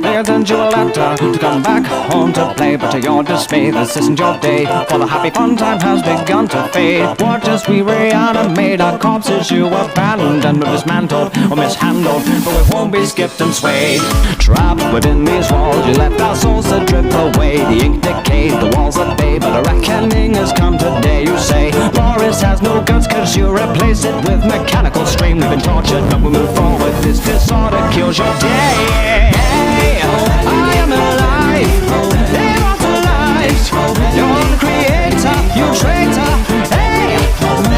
They send you a letter to come back home to play, but to your dismay, this isn't your day, for the happy fun time has begun to fade. Watch as we reanimate our corpses you abandoned or dismantled or mishandled, but we won't be skipped and swayed. Trapped within these walls, you let our souls to drip away. The ink decayed, the walls at bay, but a reckoning has come today. You say Boris has no guts, cause you replace it with mechanical strain. We've been tortured, but we move forward. This disorder kills your day. I am alive, immortalized. You're the creator, you traitor. Hey,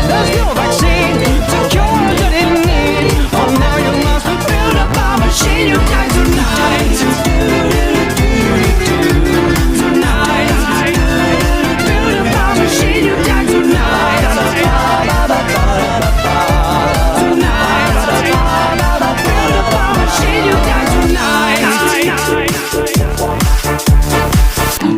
there's no vaccine to cure what it need. Oh, now you must build up a machine. You die tonight. Tonight, build up a machine. You die tonight. Tonight, build up a machine. You die tonight.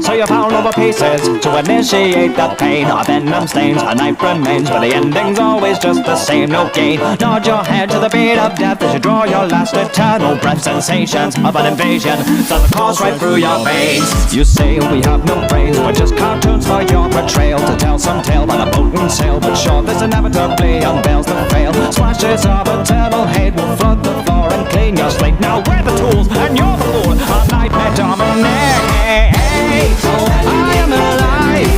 So you pound over pieces to initiate the pain. Our venom stains, a knife remains, but the ending's always just the same. No gain, nod your head to the beat of death as you draw your last eternal breath. Sensations of an invasion does the course right through your veins. You say we have no brains, we're just cartoons for your betrayal. To tell some tale by the boat and sail, but sure this inevitably unveils the fail. Splashes of eternal hate will flood the floor and clean your slate. Now we're the tools and you're the fool, a nightmare dominate. I am alive,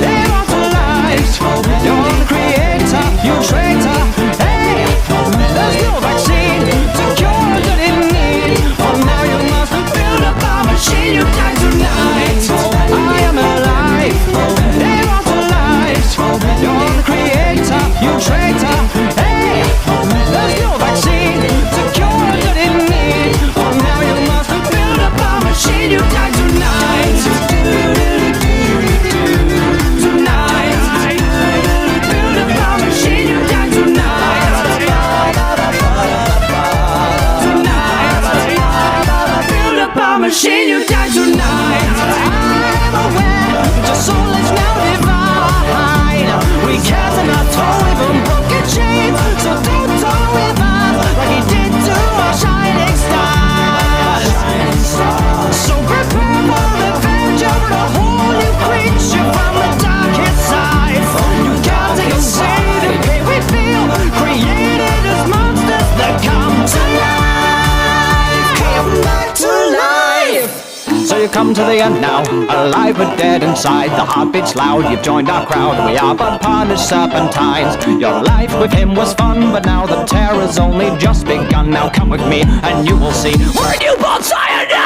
immortalized. You're the creator, you traitor. Hey, there's no vaccine to cure what it need. Oh, now you must build up a machine. You die tonight. I am alive, immortalized. You're the creator, you traitor. Hey, there's no vaccine to cure what it need. Oh, now you must build up a machine. You die tonight. Machine, you die tonight. I'm aware that your soul is now divine. We can't not tow even broken chains, so don't tow with us like he did to our shining stars. So prepare for revenge of a whole new creature from the darkest side. You can't take a say the pain we feel, created as monsters that come to life. Come back to life. So you come to the end now, alive but dead inside. The heartbeat's loud, you've joined our crowd. We are but punished serpentines. Your life with him was fun, but now the terror's only just begun. Now come with me and you will see we're a newborn cyanide.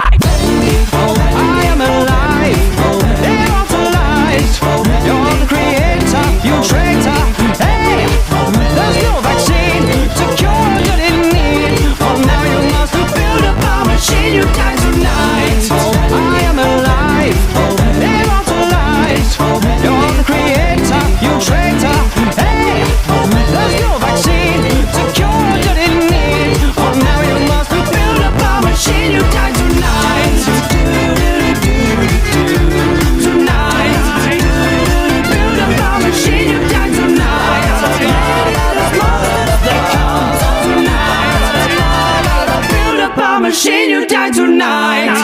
I am alive, immortalized. You're the creator, you traitor. Hey, there's no vaccine to cure what it need. Oh, now you must build up a machine. You die tonight. I am alive, immortalized. You're the creator, you traitor. Hey, there's no vaccine to cure what it need. Oh, now you must build up a machine. You die tonight. Tonight, build up a machine. You die tonight. Tonight, build up a machine. You die tonight.